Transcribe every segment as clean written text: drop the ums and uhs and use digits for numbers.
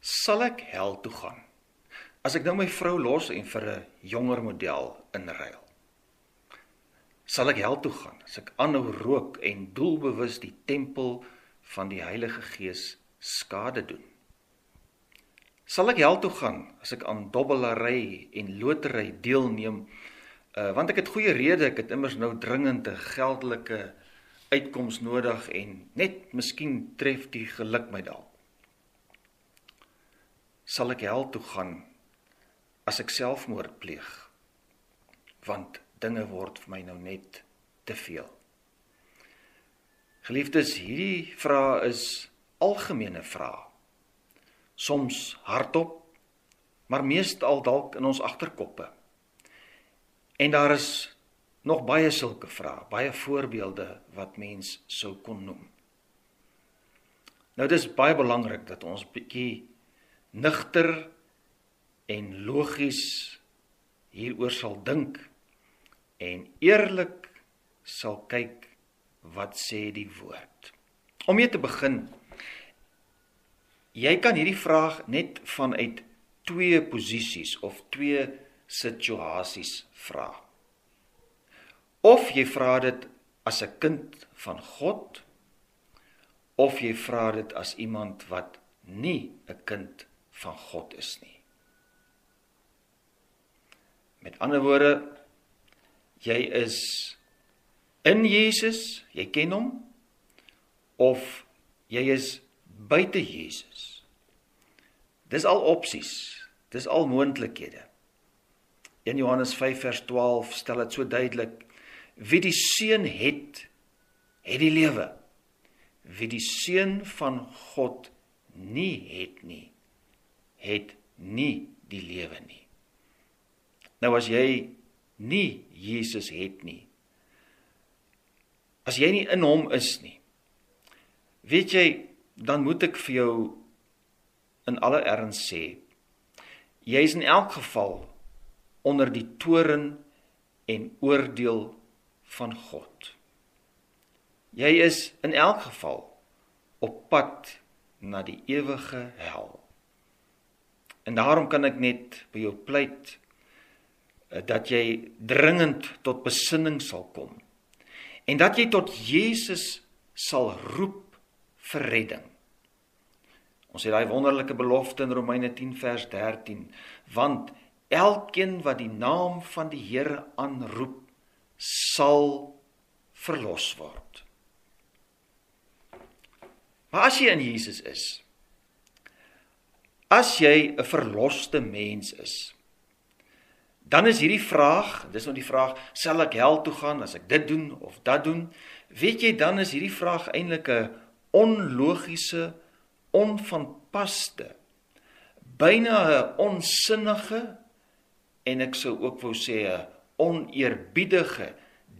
Sal ek hel toe gaan, as ek nou my vrou los en vir 'n jonger model inruil? Sal ek hel toe gaan, as ek aanhou rook en doelbewus die tempel van die Heilige Gees skade doen? Sal ek hel toe gaan, as ek aan dobbelary en lotery deelneem, want ek het goeie rede, ek het immers nou dringend 'n geldelike uitkoms nodig en net miskien tref die geluk my dalk. Sal ek hel toe gaan, as ek selfmoord pleeg, want dinge word vir my nou net te veel. Geliefdes, hierdie vrae is algemene vrae, soms hardop, maar meestal dalk in ons agterkoppe. En daar is nog baie sulke vrae, baie voorbeelde wat mens sou kon noem. Nou, dis baie belangrik dat ons bietjie nigter en logies hieroor sal dink en eerlik sal kyk wat sê die woord. Om mee te begin, jy kan hierdie vraag net vanuit twee posisies of twee situasies vra. Of jy vra dit as 'n kind van God, of jy vra dit as iemand wat nie 'n kind van God is nie. Met ander woorde, jy is in Jesus, jy ken hom, of jy is buite Jesus. Dis al opsies, dis al moontlikhede. 1 Johannes 5 vers 12 stel dit so duidelik: wie die Seun het, het die lewe. Wie die Seun van God nie het nie, het nie die lewe nie. Nou as jy nie Jesus het nie, as jy nie in hom is nie, weet jy, dan moet ek vir jou in alle erns sê, jy is in elk geval onder die toorn en oordeel van God. Jy is in elk geval op pad na die ewige hel. En daarom kan ek net by jou pleit dat jy dringend tot besinning sal kom en dat jy tot Jesus sal roep vir redding. Ons het daai wonderlike belofte in Romeine 10 vers 13, want elkeen wat die naam van die Here aanroep, sal verlos word. Maar as jy in Jesus is, as jy 'n verloste mens is, dan is hierdie vraag, dis nou die vraag, sal ek hel toe gaan as ek dit doen of dat doen? Weet jy, dan is hierdie vraag eintlik 'n onlogiese, onvanpaste, byna 'n onsinnige, en ek sou ook wou sê 'n oneerbiedige,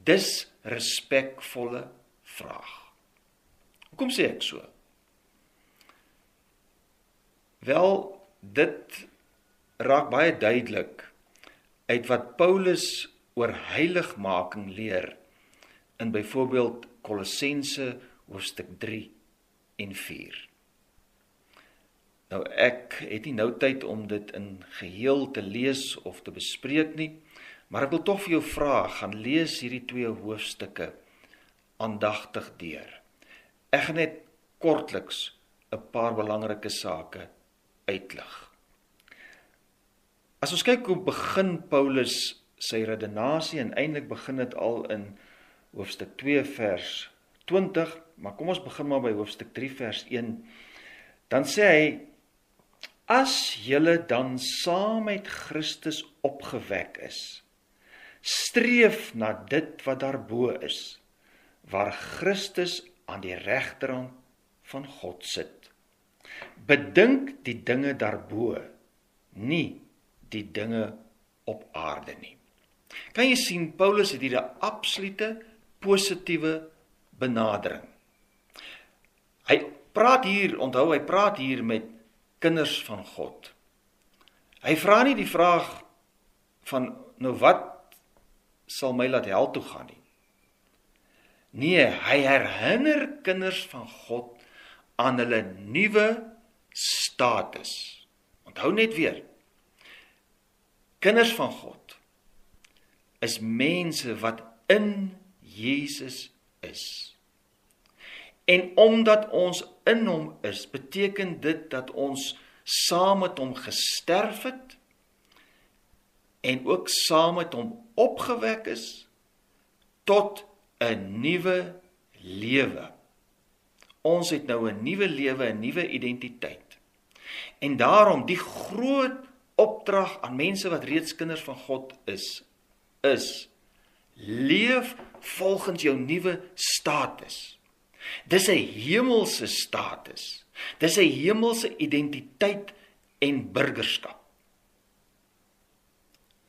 disrespekvolle vraag. Hoekom sê ek so? Wel, dit raak baie duidelik uit wat Paulus oor heiligmaking leer in byvoorbeeld Kolossense hoofstuk 3 en 4. Nou, ek het nie nou tyd om dit in geheel te lees of te bespreek nie, maar ek wil tog vir jou vra, gaan lees hierdie twee hoofstukke aandagtig deur. Ek gaan net kortliks 'n paar belangrike sake uitlig. As ons kyk hoe begin Paulus sy redenasie, en eintlik begin dit al in hoofstuk 2 vers 20, maar kom ons begin maar by hoofstuk 3 vers 1, dan sê hy, as julle dan saam met Christus opgewek is, streef na dit wat daarbo is, waar Christus aan die regterhand van God sit. Bedink die dinge daarbo, nie die dinge op aarde nie. Kan jy sien, Paulus het hier 'n absolute positiewe benadering. Hy praat hier met kinders van God. Hy vra nie die vraag van, nou wat sal my laat hel toe gaan nie. Nee, hy herinner kinders van God aan hulle nuwe status. Onthou net weer, kinders van God is mense wat in Jesus is. En omdat ons in hom is, beteken dit dat ons saam met hom gesterf het, en ook saam met hom opgewek is, tot 'n nuwe lewe. Ons het nou 'n nuwe lewe, 'n nuwe identiteit. En daarom die groot opdrag aan mense wat reeds kinders van God is, leef volgens jou nuwe status. Dis 'n hemelse status. Dis 'n hemelse identiteit en burgerskap.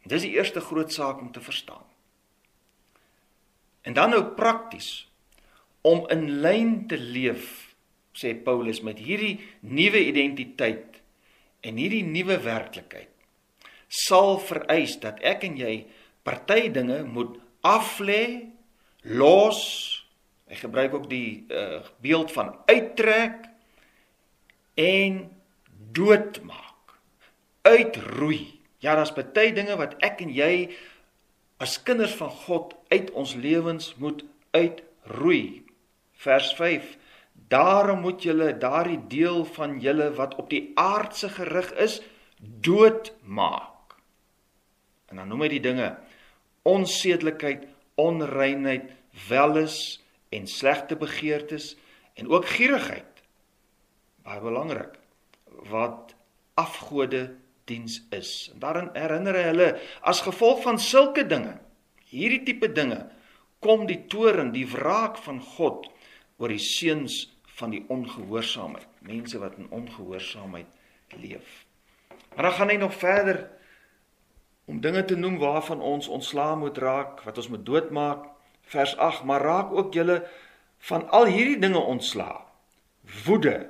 Dis die eerste groot saak om te verstaan. En dan nou prakties, om in lyn te leef, sê Paulus, met hierdie nuwe identiteit en hierdie nuwe werklikheid, sal vereis dat ek en jy party dinge moet aflê, los, hy gebruik ook die beeld van uittrek en doodmaak, uitroei. Ja, daar's party dinge wat ek en jy as kinders van God uit ons lewens moet uitroei. Vers 5, daarom moet julle daardie deel van julle wat op die aardse gerig is, doodmaak. En dan noem hy die dinge, onsedelikheid, onreinheid, welis en slegte begeertes, en ook gierigheid, baie belangrik, wat afgode diens is. En daarin herinner hy hulle, as gevolg van sulke dinge, hierdie tipe dinge, kom die toorn, die wraak van God, oor die seuns van die ongehoorsaamheid, mense wat in ongehoorsaamheid leef. Maar dan gaan hy nog verder, om dinge te noem waarvan ons ontslae moet raak, wat ons moet doodmaak, vers 8, maar raak ook julle van al hierdie dinge ontslae, woede,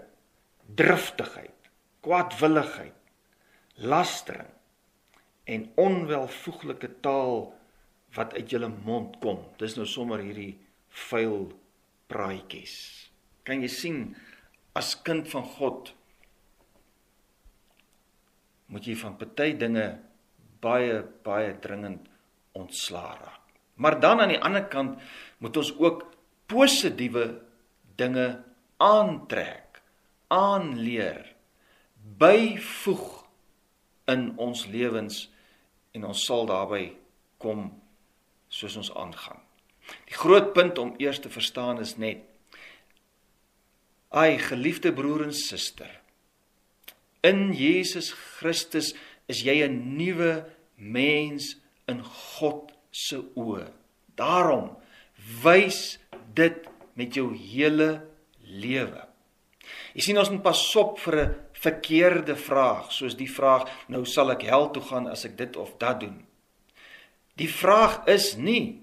driftigheid, kwaadwilligheid, lastering en onwelvoeglike taal wat uit julle mond kom. Dis nou sommer hierdie vuil praatjies. Kan jy sien, as kind van God, moet jy van party dinge baie dringend ontslae raak. Maar dan aan die ander kant, moet ons ook positiewe dinge aantrek, aanleer, byvoeg in ons lewens, en ons sal daarby kom soos ons aangaan. Die groot punt om eers te verstaan is net, geliefde broer en suster, in Jesus Christus is jy 'n nuwe mens in God se oë. Daarom, wys dit met jou hele lewe. Jy sien, ons moet pas op vir 'n verkeerde vraag, soos die vraag, nou sal ek hel toe gaan as ek dit of dat doen. Die vraag is nie,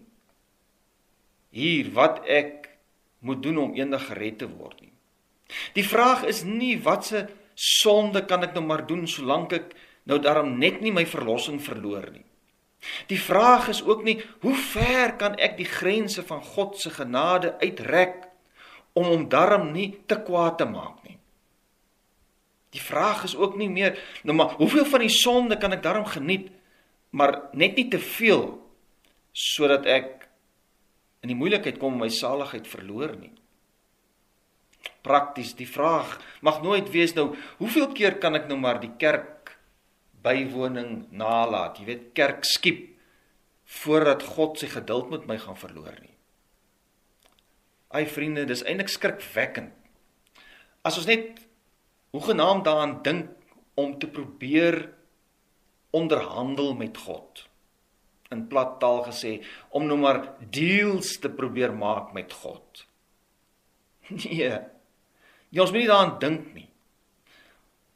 hier, wat ek moet doen om eendag gered te word nie. Die vraag is nie, watse sonde kan ek nou maar doen, solank ek nou daarom net nie my verlossing verloor nie. Die vraag is ook nie, hoe ver kan ek die grense van God se genade uitrek, om hom daarom nie te kwaad te maak nie. Die vraag is ook nie meer, nou maar, hoeveel van die sonde kan ek daarom geniet, maar net nie te veel, sodat ek in die moeilikheid kom om my saligheid verloor nie. Prakties, die vraag mag nooit wees, nou, hoeveel keer kan ek nou maar die kerk bywoning nalaat, jy weet, kerk skiep, voordat God sy geduld met my gaan verloor nie. Vriende, dis eintlik skrikwekkend. As ons net hoegenaamd daaraan dink om te probeer onderhandel met God, in plat taal gesê, om nou maar deals te probeer maak met God. Nee, ons moet nie daaraan dink nie.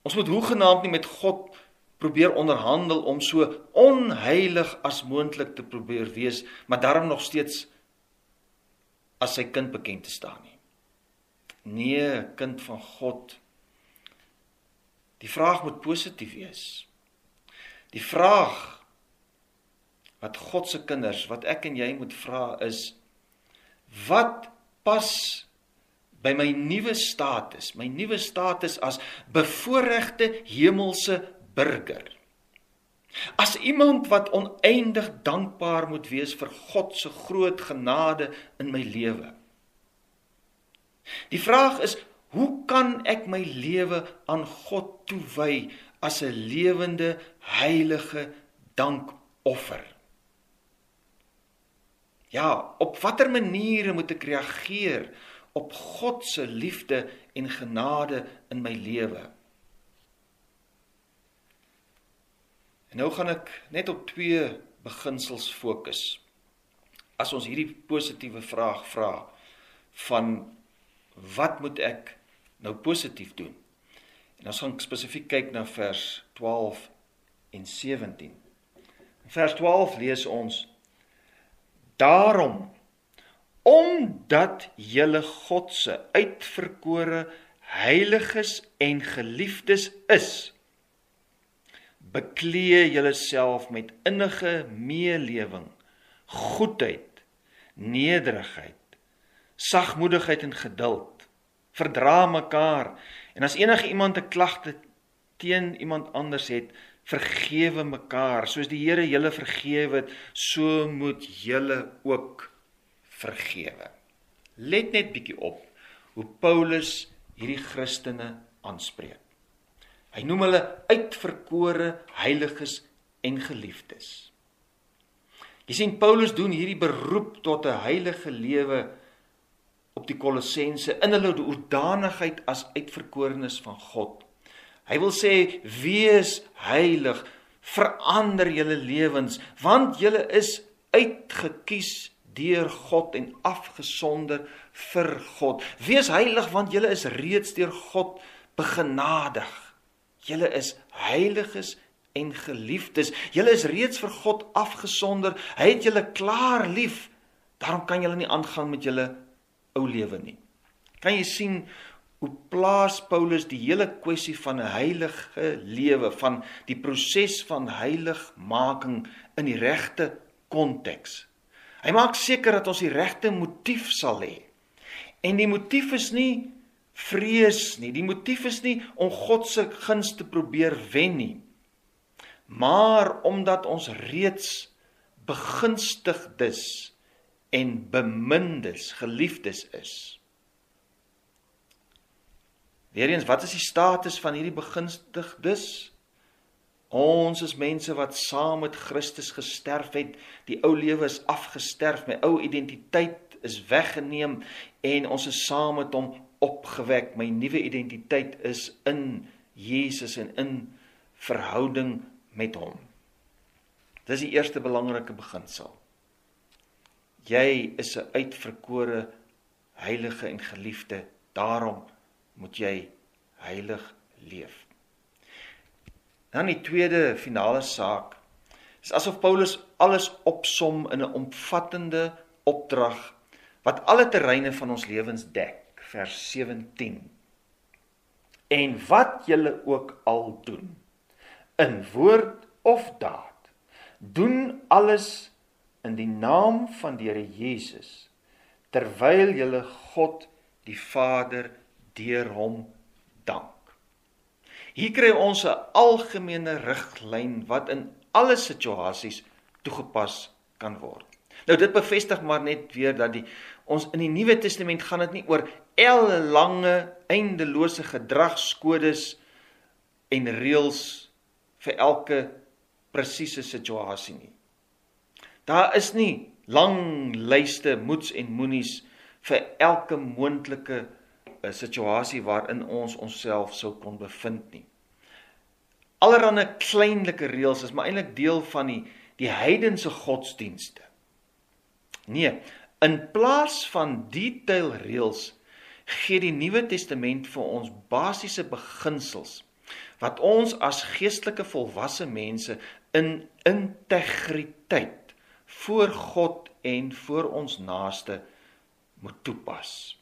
Ons moet hoegenaamd nie met God probeer onderhandel om so onheilig as moontlik te probeer wees, maar daarom nog steeds as sy kind bekend te staan nie. Nee, kind van God. Die vraag moet positief wees. Die vraag wat God se kinders, wat ek en jy moet vra is, wat pas by my nuwe status as bevoorregte hemelse burger. As iemand wat oneindig dankbaar moet wees vir God se groot genade in my lewe. Die vraag is, hoe kan ek my lewe aan God toewy as 'n lewende, heilige dankoffer? Ja, op watter maniere moet ek reageer op God se liefde en genade in my lewe? En nou gaan ek net op 2 beginsels fokus. As ons hierdie positiewe vraag vra van wat moet ek nou positief doen? En ons gaan spesifiek kyk na vers 12 en 17. In vers 12 lees ons: Daarom, omdat julle God se uitverkore heiliges en geliefdes is, beklee julle self met innige meelewing, goedheid, nederigheid, sagmoedigheid en geduld. Verdra mekaar, en as enige iemand 'n klagte teen iemand anders het, vergewe mekaar, soos die Here julle vergewe het, so moet julle ook vergewe. Let net bietjie op hoe Paulus hierdie Christene aanspreek. Hy noem hulle uitverkore heiliges en geliefdes. Jy sien, Paulus doen hierdie beroep tot 'n heilige lewe op die Kolossense in hulle hoedanigheid as uitverkorenes van God. Hy wil sê, wees heilig, verander julle lewens, want julle is uitgekies deur God en afgesonder vir God. Wees heilig, want julle is reeds deur God begenadig. Julle is heiliges en geliefdes. Julle is reeds vir God afgesonder. Hy het julle klaar lief. Daarom kan julle nie aangaan met julle ou lewe nie. Kan jy sien hoe plaas Paulus die hele kwessie van 'n heilige lewe, van die proses van heiligmaking in die regte konteks. Hy maak seker dat ons die regte motief sal hê. En die motief is nie vrees nie, die motief is nie om God se guns te probeer wen nie, maar omdat ons reeds begunstigdes en bemindes, geliefdes is. Weereens, wat is die status van hierdie begunstigdes? Ons is mense wat saam met Christus gesterf het, die ou lewe is afgesterf, my ou identiteit is weggeneem en ons is saam met hom opgewek. My nuwe identiteit is in Jesus en in verhouding met hom. Dis die eerste belangrike beginsel. Jy is 'n uitverkore, heilige en geliefde, daarom moet jy heilig leef. Dan die tweede finale saak, is asof Paulus alles opsom in 'n omvattende opdrag, wat alle terreine van ons lewens dek, vers 17. En wat julle ook al doen, in woord of daad, doen alles in die naam van die Here Jesus, terwyl julle God die Vader deur hom dank. Hier kry ons 'n algemene riglyn wat in alle situasies toegepas kan word. Nou dit bevestig maar net weer dat ons in die Nuwe Testament gaan dit nie oor ellelange, eindelose gedragskodes en reëls vir elke presiese situasie nie. Daar is nie lang lyste moets en moenies vir elke moontlike situasie waarin ons onsself sou kon bevind nie. Allerhande kleinlike reëls is maar eintlik deel van die heidense godsdienste. Nee, in plaas van detailreëls gee die Nuwe Testament vir ons basiese beginsels wat ons as geestelike volwasse mense in integriteit voor God en voor ons naaste moet toepas.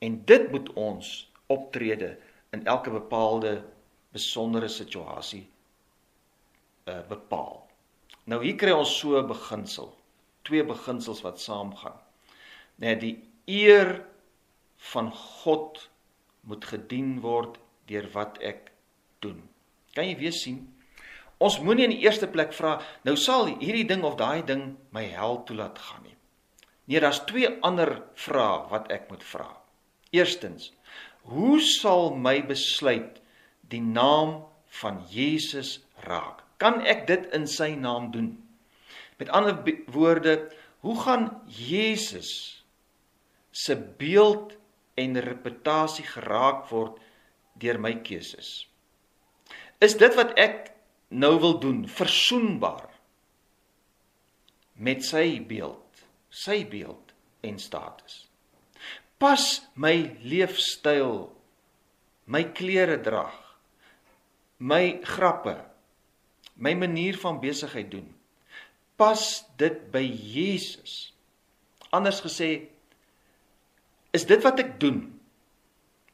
En dit moet ons optrede in elke bepaalde besondere situasie bepaal. Nou hier kry ons so 'n beginsel, 2 beginsels wat saamgaan. Nee, die eer van God moet gedien word deur wat ek doen. Kan jy weer sien Ons moenie in die eerste plek vra, nou sal hierdie ding of daai ding my hel toe laat gaan nie. Nee, daar's 2 ander vrae wat ek moet vra. Eerstens, hoe sal my besluit die naam van Jesus raak? Kan ek dit in sy naam doen? Met ander woorde, hoe gaan Jesus se beeld en reputasie geraak word deur my keuses? Is dit wat ek nou wil doen versoenbaar met sy beeld en status? Pas my leefstyl, my kleredrag, my grappe, my manier van besigheid doen, pas dit by Jesus? Anders gesê, is dit wat ek doen,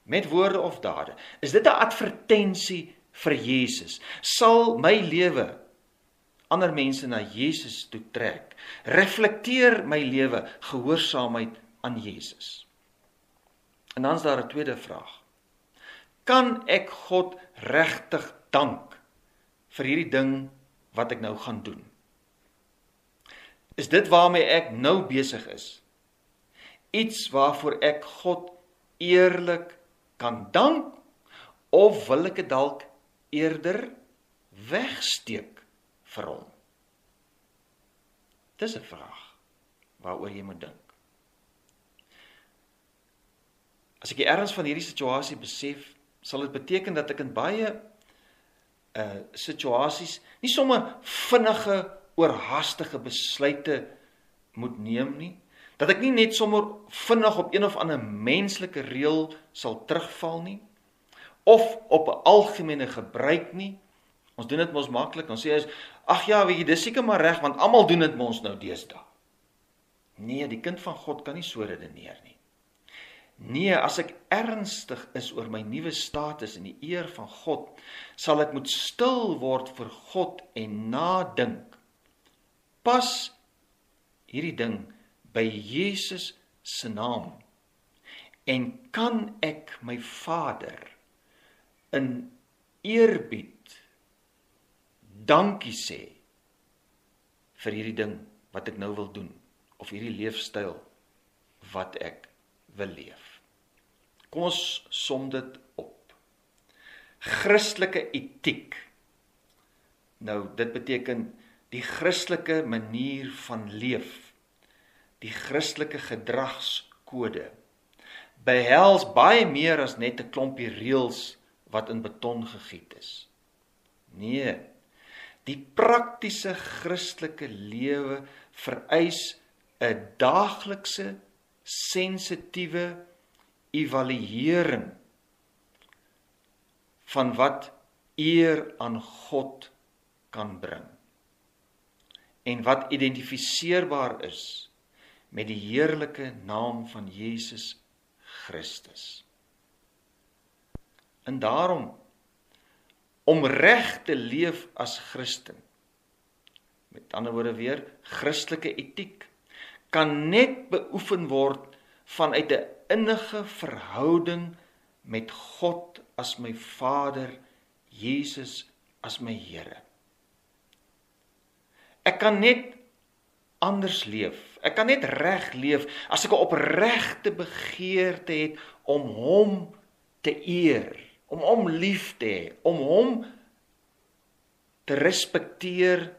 met woorde of dade, is dit 'n advertensie vir Jesus? Sal my lewe ander mense na Jesus toe trek? Reflekteer my lewe gehoorsaamheid aan Jesus? En dan is daar 'n tweede vraag. Kan ek God regtig dank vir hierdie ding wat ek nou gaan doen? Is dit waarmee ek nou besig is iets waarvoor ek God eerlik kan dank, of wil ek dit dalk eerder wegsteek vir hom? Dis 'n vraag waaroor jy moet dink. As ek die erns van hierdie situasie besef, sal dit beteken dat ek in baie situasies nie sommer vinnige, oorhaastige besluite moet neem nie, dat ek nie net sommer vinnig op een of ander menslike reël sal terugval nie, of op 'n algemene gebruik nie. Ons doen dit mos maklik, ons sê, ag ja, weet jy, dis seker maar reg, want almal doen dit mos nou deesdae. Nee, die kind van God kan nie so redeneer nie. Nee, as ek ernstig is oor my nuwe status in die eer van God, sal ek moet stil word vir God en nadink. Pas hierdie ding by Jesus se naam, en kan ek my Vader in eerbied dankie sê vir hierdie ding wat ek nou wil doen, of hierdie leefstyl wat ek wil leef. Kom ons som dit op. Christelike etiek. Nou, dit beteken die Christelike manier van leef, die Christelike gedragskode, behels baie meer as net 'n klompie reëls wat in beton gegiet is. Nee, die praktiese Christelike lewe vereis 'n daaglikse, sensitiewe evaluering van wat eer aan God kan bring, en wat identifiseerbaar is met die heerlike naam van Jesus Christus. En daarom, om reg te leef as Christen, met ander woorde weer, Christelike etiek, kan net beoefen word vanuit 'n innige verhouding met God as my Vader, Jesus as my Here. Ek kan net anders leef, ek kan net reg leef, as ek 'n opregte begeerte het om hom te eer, om hom lief te hê, om hom te respekteer,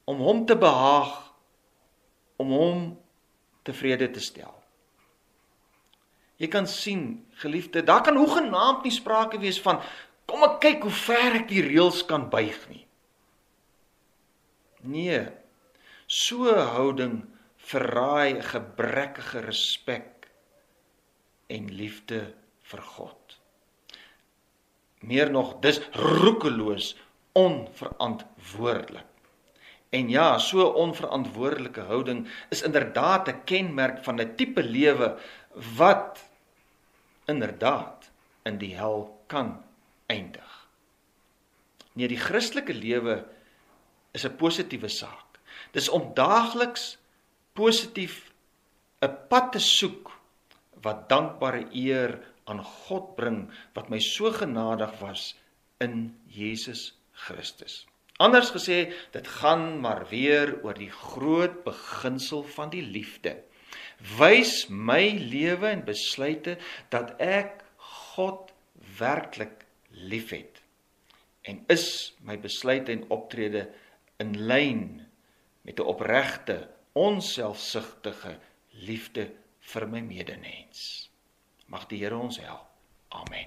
om hom te behaag, om hom tevrede te stel. Jy kan sien, geliefde, daar kan hoegenaamd nie sprake wees van, kom ek kyk hoe ver ek die reëls kan buig nie. Nee, so 'n houding verraai 'n gebrekkige respek en liefde vir God. Meer nog, dis roekeloos onverantwoordelik. En ja, so 'n onverantwoordelike houding is inderdaad 'n kenmerk van 'n tipe lewe wat inderdaad in die hel kan eindig. Nee, die Christelike lewe is 'n positiewe saak. Dis om daagliks positief 'n pad te soek wat dankbare eer aan God bring, wat my so genadig was in Jesus Christus. Anders gesê, dit gaan maar weer oor die groot beginsel van die liefde. Wys my lewe en besluite dat ek God werklik liefhet. En is my besluite en optrede in lyn met 'n opregte, onselfsugtige liefde vir my medemens. Mag die Here ons help. Amen.